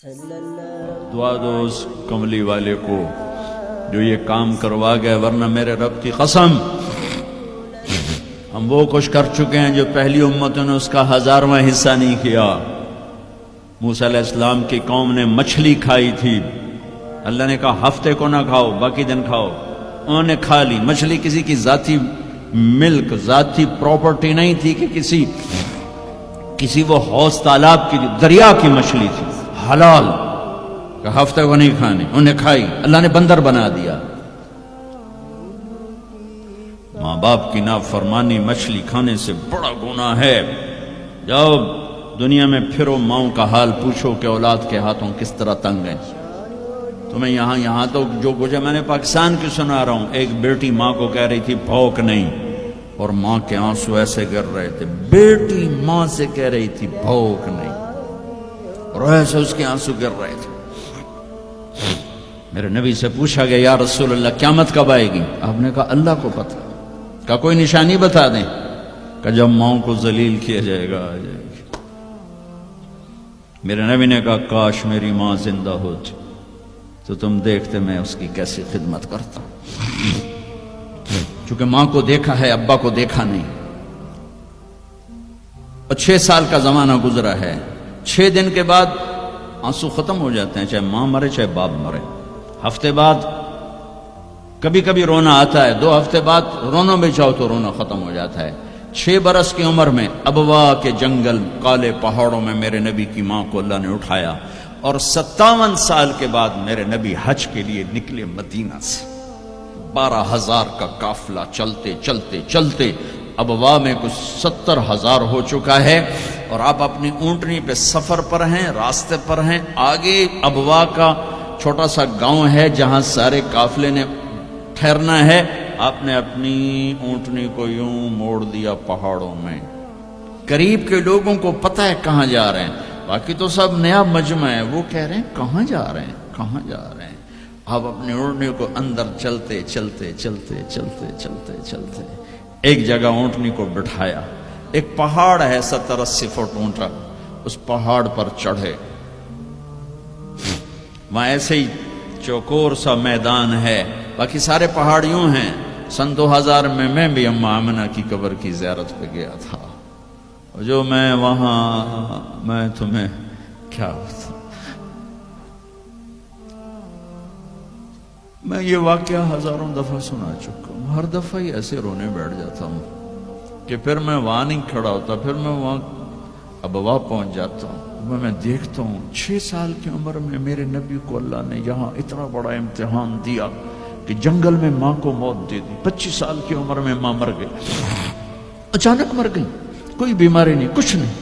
دعا دو اس کملی والے کو جو یہ کام کروا گئے، ورنہ میرے رب کی قسم ہم وہ کچھ کر چکے ہیں جو پہلی امتوں نے اس کا 1000واں حصہ نہیں کیا۔ موسیٰ علیہ السلام کی قوم نے مچھلی کھائی تھی، اللہ نے کہا ہفتے کو نہ کھاؤ باقی دن کھاؤ، انہوں نے کھا لی۔ مچھلی کسی کی ذاتی ملک، ذاتی پراپرٹی نہیں تھی کہ کسی وہ حوض تالاب کی، دریا کی مچھلی تھی، حلال، کہ ہفتے کو نہیں کھانی، انہوں نے کھائی، اللہ نے بندر بنا دیا۔ ماں باپ کی نافرمانی مچھلی کھانے سے بڑا گناہ ہے۔ جاؤ دنیا میں پھرو، ماؤں کا حال پوچھو کہ اولاد کے ہاتھوں کس طرح تنگ ہیں۔ تمہیں یہاں تو جو کچھ ہے میں نے پاکستان کی سنا رہا ہوں، ایک بیٹی ماں کو کہہ رہی تھی بھوک نہیں، اور ماں کے آنسو ایسے گر رہے تھے۔ بیٹی ماں سے کہہ رہی تھی بھوک نہیں، اور ایسے اس کے آنسو گر رہے تھے۔ میرے نبی سے پوچھا گیا یا رسول اللہ قیامت کب آئے گی؟ آپ نے کہا اللہ کو پتہ۔ کہا کوئی نشانی بتا دیں؟ کہ جب ماؤں کو ذلیل کیا جائے گا آ جائے گی۔ میرے نبی نے کہا کاش میری ماں زندہ ہوتی تو تم دیکھتے میں اس کی کیسی خدمت کرتا۔ چونکہ ماں کو دیکھا ہے، ابا کو دیکھا نہیں۔ اور 6 سال کا زمانہ گزرا ہے، 6 دن کے بعد آنسو ختم ہو جاتے ہیں، چاہے ماں مرے چاہے باپ مرے۔ ہفتے بعد کبھی کبھی رونا آتا ہے، 2 ہفتے بعد رونا بھی چاہو تو رونا ختم ہو جاتا ہے۔ 6 برس کی عمر میں ابوا کے جنگل کالے پہاڑوں میں میرے نبی کی ماں کو اللہ نے اٹھایا، اور 57 سال کے بعد میرے نبی حج کے لیے نکلے مدینہ سے۔ 12,000 کا قافلہ چلتے چلتے چلتے ابوا میں کچھ 70,000 ہو چکا ہے، اور آپ اپنی اونٹنی پہ سفر پر ہیں، راستے پر ہیں۔ آگے ابوا کا چھوٹا سا گاؤں ہے جہاں سارے قافلے نے ٹھہرنا ہے۔ آپ نے اپنی اونٹنی کو یوں موڑ دیا پہاڑوں میں۔ قریب کے لوگوں کو پتہ ہے کہاں جا رہے ہیں، باقی تو سب نیا مجمع ہے، وہ کہہ رہے ہیں کہاں جا رہے ہیں کہاں جا رہے ہیں۔ آپ اپنی اونٹنی کو اندر چلتے چلتے چلتے چلتے چلتے چلتے ایک جگہ اونٹنی کو بٹھایا۔ ایک پہاڑ ہے 70-80 فٹ اونچا، اس پہاڑ پر چڑھے۔ وہاں ایسے ہی چوکور سا میدان ہے، باقی سارے پہاڑ یوں ہیں۔ سن 2000 میں بھی اماں آمنہ کی قبر کی زیارت پہ گیا تھا، جو میں تمہیں کیا بتاؤں۔ میں یہ واقعہ ہزاروں دفعہ سنا چکا ہوں، ہر دفعہ ہی ایسے رونے بیٹھ جاتا ہوں کہ پھر میں وہاں نہیں کھڑا ہوتا، پھر میں وہاں ابوا پہنچ جاتا ہوں۔ میں دیکھتا ہوں 6 سال کی عمر میں میرے نبی کو اللہ نے یہاں اتنا بڑا امتحان دیا کہ جنگل میں ماں کو موت دے دی۔ 25 سال کی عمر میں ماں مر گئی، اچانک مر گئی، کوئی بیماری نہیں، کچھ نہیں،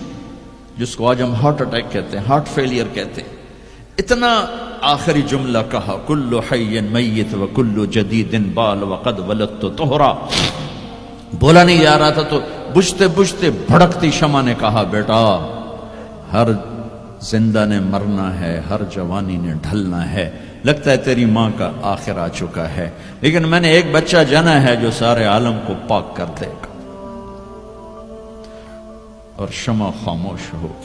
جس کو آج ہم ہارٹ اٹیک کہتے ہیں، ہارٹ فیلئر کہتے ہیں۔ اتنا آخری جملہ کہا کل حی میت و کل جدید بال وقد ولدت طہرا۔ بولا نہیں جا رہا تھا تو بجھتے بجھتے بھڑکتی شمع نے کہا بیٹا ہر زندہ نے مرنا ہے، ہر جوانی نے ڈھلنا ہے، لگتا ہے تیری ماں کا آخر آ چکا ہے، لیکن میں نے ایک بچہ جنا ہے جو سارے عالم کو پاک کر دے گا۔ اور شمع خاموش ہو